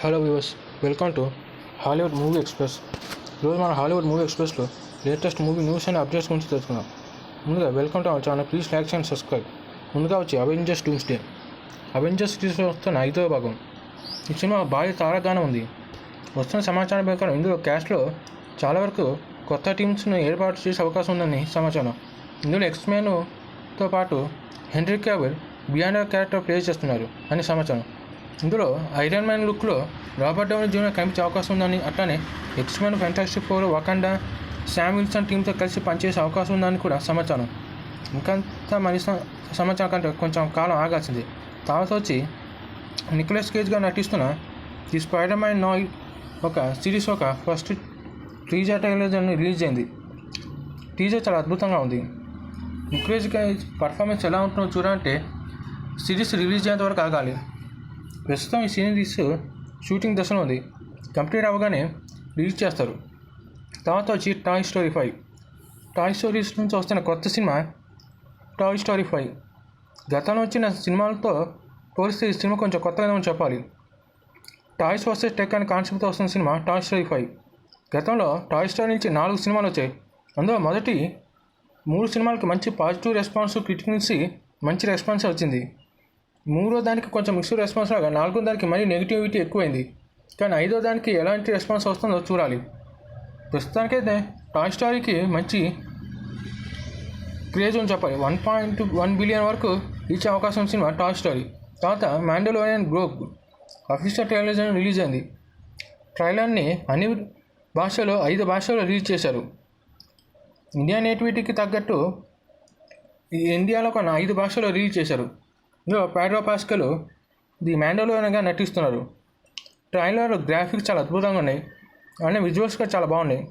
Hello viewers, welcome to Hollywood movie express. ఈరోజు మన Hollywood movie ఎక్స్ప్రెస్లో latest movie news and updates గురించి తెలుసుకుందాం. ముందుగా welcome to our channel, please like and subscribe. ముందుగా వచ్చి అవెంజర్స్ డూమ్స్డే. అవెంజర్స్ సిరీస్లో వస్తున్న 5వ భాగం. ఈ సినిమా భారీ తారాగానం ఉంది. వస్తున్న సమాచారం ప్రకారం ఇందులో క్యాస్ట్లో చాలా వరకు కొత్త టీమ్స్ను ఏర్పాటు చేసే అవకాశం ఉందని సమాచారం. ఇందులో ఎక్స్మెన్తో పాటు హెన్రీ క్యావిల్ బియాండర్ క్యారెక్టర్ ప్లే చేస్తున్నారు అని సమాచారం. ఇందులో ఐరన్ మ్యాన్ లుక్లో రాబర్ట్ డౌనీ జూనియర్ కనిపించే అవకాశం ఉందని, అట్లానే X-Men, fantastic four, వకాండా, Sam Wilson టీంతో కలిసి పనిచేసే అవకాశం ఉందని కూడా సమాచారం. ఇంకంత మరి సమాచారం కంటే కొంచెం కాలం ఆగాల్సింది. తర్వాత వచ్చి నికోలస్ కేజ్గా నటిస్తున్న ది స్పైడర్ మ్యాన్ నాయ్ ఒక సిరీస్ ఒక ఫస్ట్ టీజర్ ట్రైలర్ రిలీజ్ అయింది. టీజర్ చాలా అద్భుతంగా ఉంది. నికోలస్ కేజ్ పర్ఫార్మెన్స్ ఎలా ఉంటుందో చూడాలంటే సిరీస్ రిలీజ్ అయ్యేంత వరకు ఆగాలి. ప్రస్తుతం ఈ సిరీస్ షూటింగ్ దశలో ఉంది. కంప్లీట్ అవ్వగానే రిలీజ్ చేస్తారు. తర్వాత వచ్చి టాయ్ స్టోరీ 5. టాయ్ స్టోరీస్ నుంచి వస్తున్న కొత్త సినిమా టాయ్ స్టోరీ 5. గతంలో వచ్చిన సినిమాలతో పోలిస్తే ఈ సినిమా కొంచెం కొత్తగా ఉందని చెప్పాలి. టాయ్స్ వర్సెస్ టెక్ అనే కాన్సెప్ట్తో వస్తున్న సినిమా టాయ్ స్టోరీ 5. గతంలో టాయ్ స్టోరీ నుంచి 4 సినిమాలు వచ్చాయి. అందులో మొదటి 3 సినిమాలకి మంచి పాజిటివ్ రెస్పాన్స్, క్రిటిక్ నుంచి మంచి రెస్పాన్స్ వచ్చింది. 3వ దానికి కొంచెం మిక్స్డ్ రెస్పాన్స్ రాగా 4వ దానికి మరీ నెగిటివిటీ ఎక్కువైంది. కానీ 5వ దానికి ఎలాంటి రెస్పాన్స్ వస్తుందో చూడాలి. ప్రస్తుతానికైతే టాయ్ స్టోరీకి మంచి క్రేజ్ అని చెప్పాలి. 1.1 బిలియన్ వరకు రీచ్ అవకాశం ఉన్న సినిమా టాయ్ స్టోరీ. తర్వాత మ్యాండలోరియన్ గ్రోక్ అఫీషియల్ ట్రైలర్ రిలీజ్ అయింది. ట్రైలర్ని అన్ని భాషలో 5 భాషల్లో రిలీజ్ చేశారు. ఇండియా నేటివిటీకి తగ్గట్టు ఇండియాలో కొన్ని 5 భాషల్లో రిలీజ్ చేశారు. ఇందులో పెడ్రో పాస్కల్ ది మ్యాండలోరియన్గా నటిస్తున్నారు. ట్రైలర్ గ్రాఫిక్స్ చాలా అద్భుతంగా ఉన్నాయి. అన్నీ విజువల్స్గా చాలా బాగున్నాయి.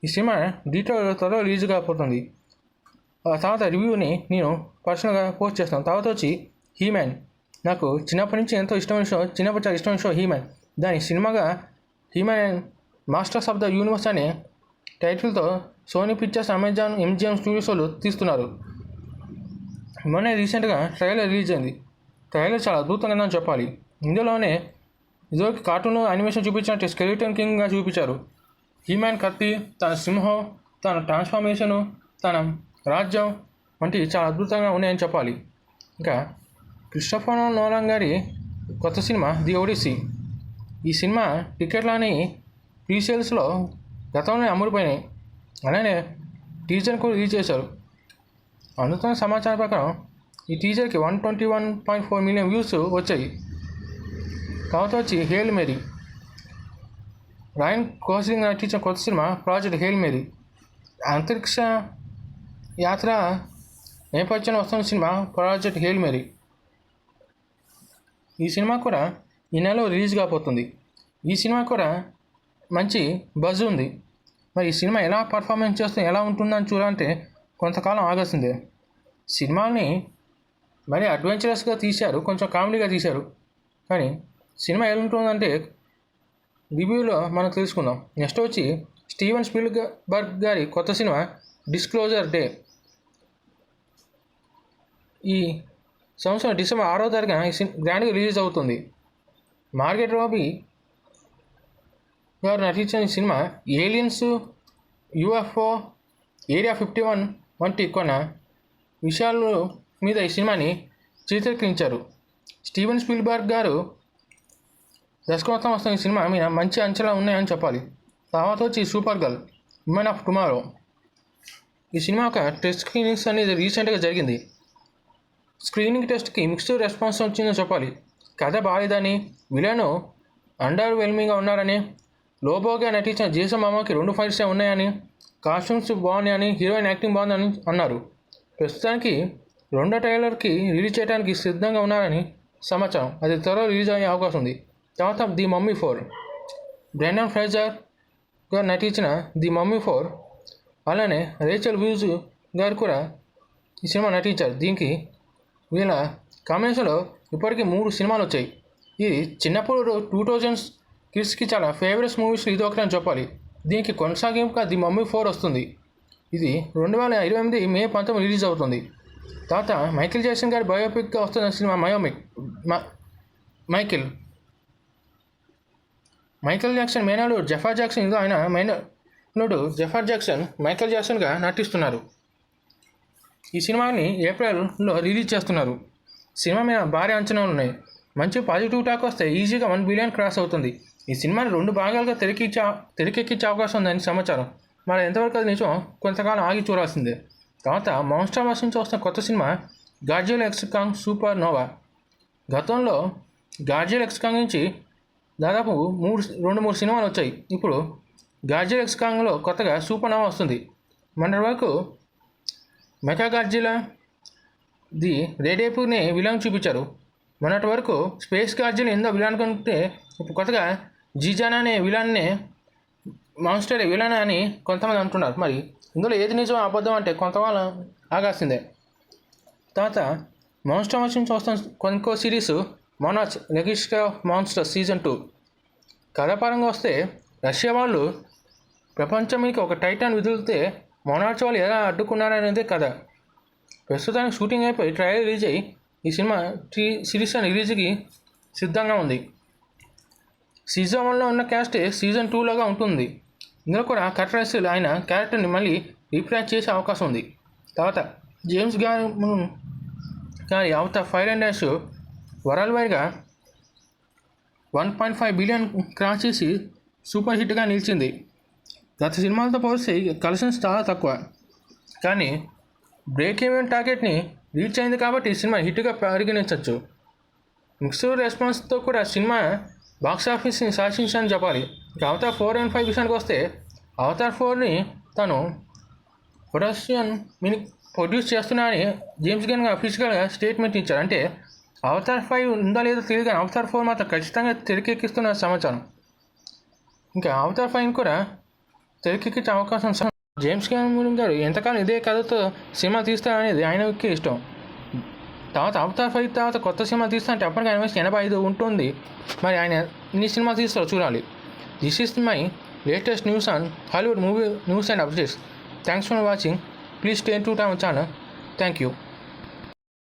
ఈ సినిమా త్వరలో రిలీజ్ కాకపోతుంది. ఆ తర్వాత రివ్యూని నేను పర్సనల్గా పోస్ట్ చేస్తాను. తర్వాత వచ్చి హీ-మ్యాన్. నాకు చిన్నప్పటి నుంచి ఎంతో ఇష్టమైన షో, చిన్నప్పటి చాలా ఇష్టమైన షో హీ-మ్యాన్. దాని సినిమాగా He-Man masters of the universe అనే టైటిల్తో Sony Pictures, Amazon, MGM Studios వాళ్ళు తీస్తున్నారు. మొన్న రీసెంట్గా ట్రైలర్ రిలీజ్ అయింది. ట్రైలర్ చాలా అద్భుతంగా ఉందని చెప్పాలి. ఇందులోనే ఇదివరకు కార్టూన్ యానిమేషన్ చూపించినట్టు స్కెలిటన్ కింగ్గా చూపించారు. హీ-మ్యాన్ కత్తి, తన సింహం, తన ట్రాన్స్ఫర్మేషను, తన రాజ్యం వంటివి చాలా అద్భుతంగా ఉన్నాయని చెప్పాలి. ఇంకా క్రిస్టోఫర్ నోలాన్ గారి కొత్త సినిమా ది ఒడిస్సీ. ఈ సినిమా టికెట్లని ప్రీసేల్స్లో గతంలోనే అమ్ముడిపోయినాయి. అలానే టీజర్ కూడా రిలీజ్ చేశారు. అందుతున్న సమాచారం ప్రకారం ఈ టీజర్కి 121.4 మిలియన్ వ్యూస్ వచ్చాయి. తర్వాత వచ్చి హేల్ మేరీ. రాయన్ గోస్లింగ్ నటించిన కొత్త సినిమా ప్రాజెక్ట్ హేల్ మేరీ. అంతరిక్ష యాత్ర నేపథ్యంలో వస్తున్న సినిమా ప్రాజెక్ట్ హేల్ మేరీ. ఈ సినిమా కూడా ఈ నెలలో రిలీజ్ కాబోతుంది. ఈ సినిమా కూడా మంచి బజ్ ఉంది. మరి ఈ సినిమా ఎలా పర్ఫార్మెన్స్ చేస్తే ఎలా ఉంటుందని చూడాలంటే కొంతకాలం ఆగాల్సిందే. సినిమాని మరీ అడ్వెంచరస్గా తీశారు, కొంచెం కామెడీగా తీశారు. కానీ సినిమా ఎలా ఉంటుందంటే రివ్యూలో మనం తెలుసుకుందాం. నెక్స్ట్ వచ్చి స్టీవెన్ స్పీల్బర్గ్ గారి కొత్త సినిమా డిస్క్లోజర్ డే. ఈ సంవత్సరం డిసెంబర్ 6వ తారీఖున ఈ గ్రాండ్గా రిలీజ్ అవుతుంది. మార్గెట్ రాబీ గారు నటించిన ఈ సినిమా ఏలియన్స్, యూఎఫ్ఓ, ఏరియా 51 వంటి కొన్ని విషయాల మీద ఈ సినిమాని చిత్రీకరించారు. స్టీవెన్ స్పీల్బర్గ్ గారు దర్శకత్వం వస్తున్న ఈ సినిమా మీద మంచి అంచనాలు ఉన్నాయని చెప్పాలి. తర్వాత వచ్చి super girl, women of tomorrow. ఈ సినిమా ఒక టెస్ట్ స్క్రీనింగ్స్ అనేది రీసెంట్గా జరిగింది. స్క్రీనింగ్ టెస్ట్కి మిక్స్డ్ రెస్పాన్స్ వచ్చిందని చెప్పాలి. కథ బాలేదని, విలను అండర్ వెల్మింగ్గా ఉన్నారని, లోబోగా నటించిన జేసన్ మామాకి 2 ఫైట్సే ఉన్నాయని, కాస్ట్యూమ్స్ బాగున్నాయని, హీరోయిన్ యాక్టింగ్ బాగుందని అన్నారు. ప్రస్తుతానికి 2వ ట్రైలర్కి రిలీజ్ చేయడానికి సిద్ధంగా ఉన్నారని సమాచారం. అది త్వరలో రిలీజ్ అయ్యే అవకాశం ఉంది. తర్వాత ది మమ్మీ 4. బ్రెండన్ ఫ్రేజర్ గారు నటించిన ది మమ్మీ 4, అలానే రేచల్ వ్యూజ్ గారు కూడా ఈ సినిమా నటించారు. దీనికి వీళ్ళ కాంబినేషన్లో ఇప్పటికీ 3 సినిమాలు వచ్చాయి. ఇది చిన్నప్పుడు 2000s కిడ్స్కి చాలా ఫేవరెట్ మూవీస్ ఇది ఒకటని చెప్పాలి. దీనికి కొనసాగింపుగా ది మమ్మీ 4 వస్తుంది. ఇది 2028 మే 19 రిలీజ్ అవుతుంది. తర్వాత మైకేల్ జాక్సన్ గారి బయోపిక్గా వస్తున్న సినిమా మైకిల్. మైకేల్ జాక్సన్ మేనల్లుడు జెఫర్ జాక్సన్ ఇందులో ఆయన మేనల్లుడు జెఫర్ జాక్సన్ మైకేల్ జాక్సన్గా నటిస్తున్నారు. ఈ సినిమాని ఏప్రిల్లో రిలీజ్ చేస్తున్నారు. సినిమా మీద భారీ అంచనాలు ఉన్నాయి. మంచి పాజిటివ్ టాక్ వస్తే ఈజీగా 1 బిలియన్ క్రాస్ అవుతుంది. ఈ సినిమాని 2 భాగాలుగా తెరకెక్కించే అవకాశం ఉందని సమాచారం. మరి ఎంతవరకు అది నిజం కొంతకాలం ఆగి చూడాల్సిందే. తర్వాత మాన్స్టర్ వర్స్ నుంచి వస్తున్న కొత్త సినిమా Godzilla x Kong supernova. గతంలో గాడ్జిల్లా ఎక్స్ కాంగ్ నుంచి దాదాపు 2-3 సినిమాలు వచ్చాయి. ఇప్పుడు గాడ్జిల్లా ఎక్స్ కాంగ్లో కొత్తగా సూపర్ నోవా వస్తుంది. మొన్నటి వరకు మెగా గాడ్జిల్లా ది రేడేపుని విలన్ చూపించారు. మొన్నటి వరకు స్పేస్ గాడ్జిల్లా ఎంతో విలన్ కంటే ఇప్పుడు కొత్తగా జీజానా అనే విలన్నే మాన్స్టర్ విలన్ అని కొంతమంది అంటున్నారు. మరి ఇందులో ఏది నిజం అబద్ధం అంటే కొంతమంది ఆగాల్సిందే. తర్వాత మాన్స్టర్ వర్స్ నుంచి వస్తున్న ఇంకో series monarch legacy of monster season 2. కథాపరంగా వస్తే రష్యా వాళ్ళు ప్రపంచం మీదకి ఒక టైటాన్ విదిలితే మోనార్చ్ వాళ్ళు ఎలా అడ్డుకున్నారనేదే కథ. ప్రస్తుతానికి షూటింగ్ అయిపోయి ట్రయల్ రిలీజ్ అయ్యి ఈ సినిమా సిరీస్ రిలీజ్కి సిద్ధంగా ఉంది. సీజన్ 1లో ఉన్న క్యాస్ట్ సీజన్ 2లోగా ఉంటుంది. ఇందులో కూడా కర్ట్ రస్సెల్ ఆయన క్యారెక్టర్ని మళ్ళీ రీప్లాన్ చేసే అవకాశం ఉంది. తర్వాత జేమ్స్ గారి Avatar fire and dash world వైడ్గా 1.5 బిలియన్ క్రాస్ చేసి సూపర్ హిట్గా నిలిచింది. గత సినిమాలతో పోలిస్తే కలెక్షన్స్ చాలా తక్కువ, కానీ బ్రేక్ ఈవెన్ టార్గెట్ని రీచ్ అయింది కాబట్టి ఈ సినిమా హిట్గా పరిగణించవచ్చు. మిక్స్డ్ రెస్పాన్స్తో కూడా సినిమా బాక్సాఫీస్ని శాసించని చెప్పాలి. ఇక అవతార్ 4 and 5 విషయానికి వస్తే అవతార్ 4ని తను ప్రొడ్యూస్ చేస్తున్నానని జేమ్స్ గన్ అఫీషియల్గా స్టేట్మెంట్ ఇచ్చారు. అంటే అవతార్ 5 ఉందా లేదో తెలియదు, కానీ అవతార్ 4 మాత్రం ఖచ్చితంగా తెరకెక్కిస్తున్న సమాచారం. ఇంకా అవతార్ 5 కూడా తెరకెక్కించే అవకాశం. జేమ్స్ గన్ గారు ఎంతకాలం ఇదే కథతో సినిమా తీస్తారనేది ఆయనకి ఇష్టం. తర్వాత అవతార్ 5 తర్వాత కొత్త సినిమా తీస్తా అంటే అప్పటికి ఆయన వయసు 85 ఉంటుంది. మరి ఆయన ఇన్ని సినిమా తీస్తారో చూడాలి. This is my latest news on Hollywood movie news and updates. Thanks for watching. Please stay tune to our channel. Thank you.